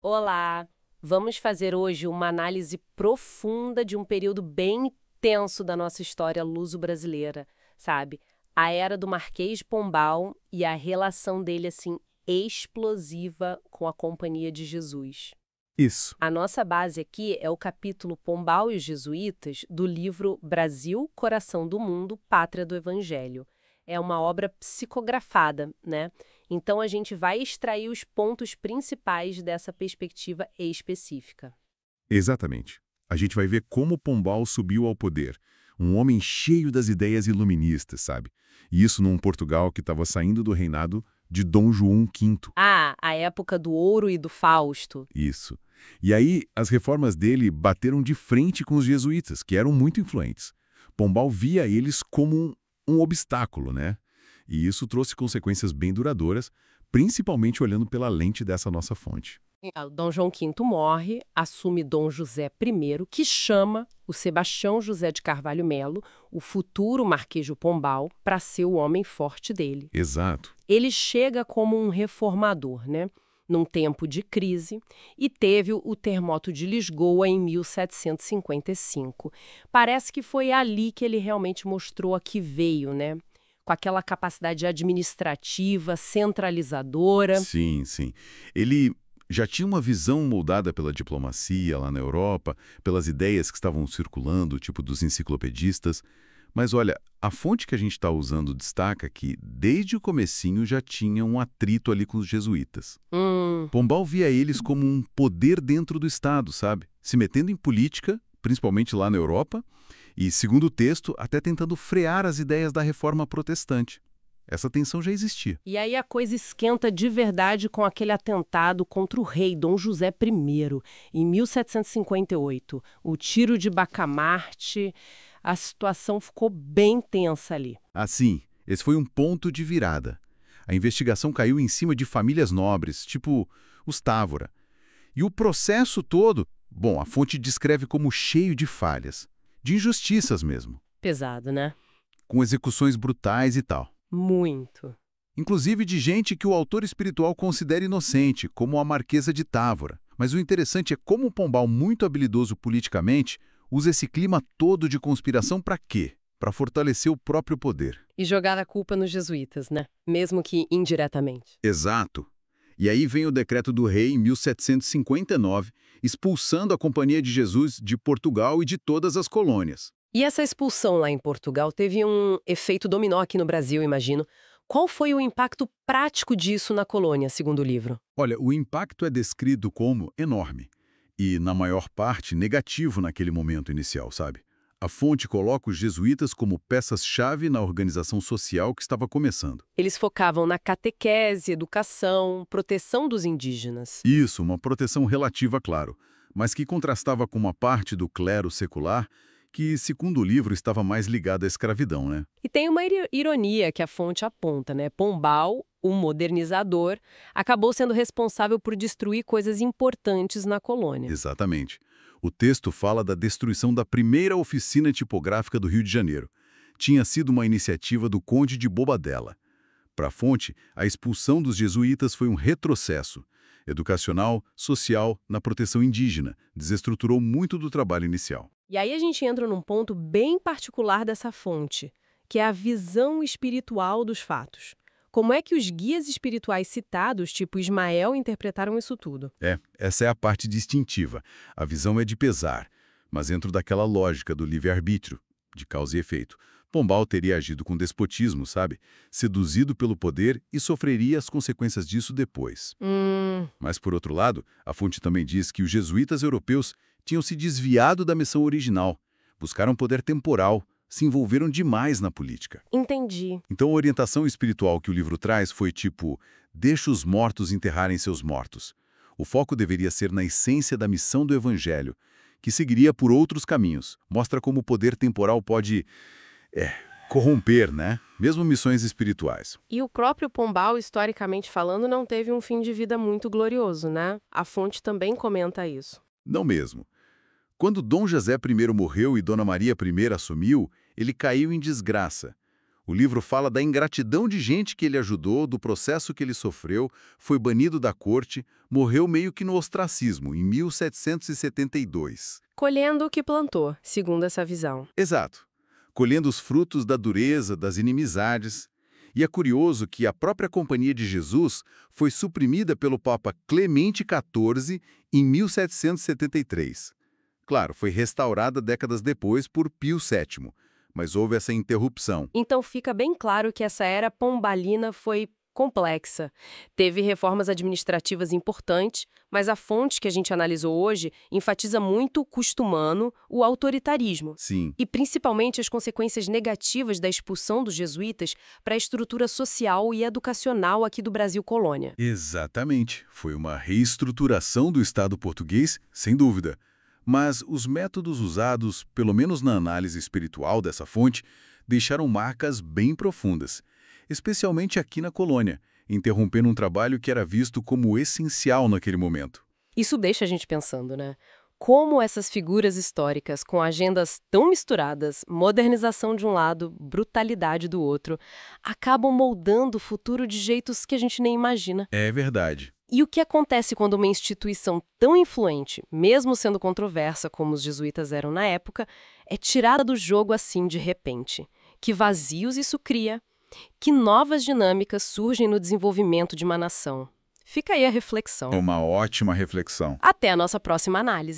Olá! Vamos fazer hoje uma análise profunda de um período bem intenso da nossa história luso-brasileira, sabe? A era do Marquês de Pombal e a relação dele, assim, explosiva com a Companhia de Jesus. Isso, A nossa base aqui é o capítulo Pombal e os Jesuítas do livro Brasil, Coração do Mundo, Pátria do Evangelho. É uma obra psicografada, né? Então a gente vai extrair os pontos principais dessa perspectiva específica. exatamente. A gente vai ver como Pombal subiu ao poder. Um homem cheio das ideias iluministas, sabe? E isso num Portugal que estava saindo do reinado de Dom João V. Ah, a época do ouro e do Fausto. Isso. E aí, as reformas dele bateram de frente com os jesuítas, que eram muito influentes. Pombal via eles como um obstáculo, né? E isso trouxe consequências bem duradouras, principalmente olhando pela lente dessa nossa fonte. O Dom João V morre, assume Dom José I, que chama o Sebastião José de Carvalho Melo, o futuro Marquês de Pombal, para ser o homem forte dele. Exato. Ele chega como um reformador, né? Num tempo de crise, e teve o terremoto de Lisboa em 1755. Parece que foi ali que ele realmente mostrou a que veio, né? Com aquela capacidade administrativa, centralizadora. Sim, sim. Ele já tinha uma visão moldada pela diplomacia lá na Europa, pelas ideias que estavam circulando, tipo dos enciclopedistas. Mas olha, a fonte que a gente está usando destaca que, desde o comecinho, já tinha um atrito ali com os jesuítas. Hum, Pombal via eles como um poder dentro do Estado, sabe? Se metendo em política, principalmente lá na Europa, e, segundo o texto, até tentando frear as ideias da reforma protestante. Essa tensão já existia. E aí a coisa esquenta de verdade com aquele atentado contra o rei Dom José I, em 1758. O tiro de Bacamarte, a situação ficou bem tensa ali. Assim, esse foi um ponto de virada. A investigação caiu em cima de famílias nobres, tipo os Távora. E o processo todo, bom, a fonte descreve como cheio de falhas, de injustiças mesmo, Pesado, né? com execuções brutais e tal. Muito. Inclusive de gente que o autor espiritual considera inocente, como a Marquesa de Távora. Mas o interessante é como o Pombal, muito habilidoso politicamente, usa esse clima todo de conspiração para quê? Para fortalecer o próprio poder. E jogar a culpa nos jesuítas, né? Mesmo que indiretamente. Exato. E aí vem o decreto do rei em 1759, expulsando a Companhia de Jesus de Portugal e de todas as colônias. E essa expulsão lá em Portugal teve um efeito dominó aqui no Brasil, imagino. Qual foi o impacto prático disso na colônia, segundo o livro? Olha, o impacto é descrito como enorme e, na maior parte, negativo naquele momento inicial, sabe? A fonte coloca os jesuítas como peças-chave na organização social que estava começando. Eles focavam na catequese, educação, proteção dos indígenas. Isso, uma proteção relativa, claro, mas que contrastava com uma parte do clero secular que, segundo o livro, estava mais ligada à escravidão, né? E tem uma ironia que a fonte aponta, né? Pombal, o modernizador, acabou sendo responsável por destruir coisas importantes na colônia. Exatamente. O texto fala da destruição da primeira oficina tipográfica do Rio de Janeiro. Tinha sido uma iniciativa do Conde de Bobadela. Para a fonte, a expulsão dos jesuítas foi um retrocesso educacional, social, na proteção indígena, desestruturou muito do trabalho inicial. E aí a gente entra num ponto bem particular dessa fonte, que é a visão espiritual dos fatos. Como é que os guias espirituais citados, tipo Ismael, interpretaram isso tudo? Essa é a parte distintiva. A visão é de pesar, mas dentro daquela lógica do livre-arbítrio, de causa e efeito. Pombal teria agido com despotismo, sabe? Seduzido pelo poder e sofreria as consequências disso depois. Mas, por outro lado, a fonte também diz que os jesuítas europeus tinham se desviado da missão original, buscaram poder temporal, se envolveram demais na política. Entendi. Então a orientação espiritual que o livro traz foi tipo, deixa os mortos enterrarem seus mortos. O foco deveria ser na essência da missão do evangelho, que seguiria por outros caminhos. Mostra como o poder temporal pode, corromper, né? Mesmo missões espirituais. E o próprio Pombal, historicamente falando, não teve um fim de vida muito glorioso, né? A fonte também comenta isso. Não mesmo. Quando Dom José I morreu e Dona Maria I assumiu, ele caiu em desgraça. O livro fala da ingratidão de gente que ele ajudou, do processo que ele sofreu, foi banido da corte, morreu meio que no ostracismo, em 1772. Colhendo o que plantou, segundo essa visão. Exato. Colhendo os frutos da dureza, das inimizades. E é curioso que a própria Companhia de Jesus foi suprimida pelo Papa Clemente XIV em 1773. Claro, foi restaurada décadas depois por Pio VII, mas houve essa interrupção. Então fica bem claro que essa era pombalina foi complexa. Teve reformas administrativas importantes, mas a fonte que a gente analisou hoje enfatiza muito o custo humano, o autoritarismo. Sim. E principalmente as consequências negativas da expulsão dos jesuítas para a estrutura social e educacional aqui do Brasil colônia. Exatamente. Foi uma reestruturação do Estado português, sem dúvida. Mas os métodos usados, pelo menos na análise espiritual dessa fonte, deixaram marcas bem profundas, especialmente aqui na colônia, interrompendo um trabalho que era visto como essencial naquele momento. Isso deixa a gente pensando, né? Como essas figuras históricas, com agendas tão misturadas, modernização de um lado, brutalidade do outro, acabam moldando o futuro de jeitos que a gente nem imagina. É verdade. E o que acontece quando uma instituição tão influente, mesmo sendo controversa como os jesuítas eram na época, é tirada do jogo assim de repente? Que vazios isso cria? Que novas dinâmicas surgem no desenvolvimento de uma nação? Fica aí a reflexão. Uma ótima reflexão. Até a nossa próxima análise.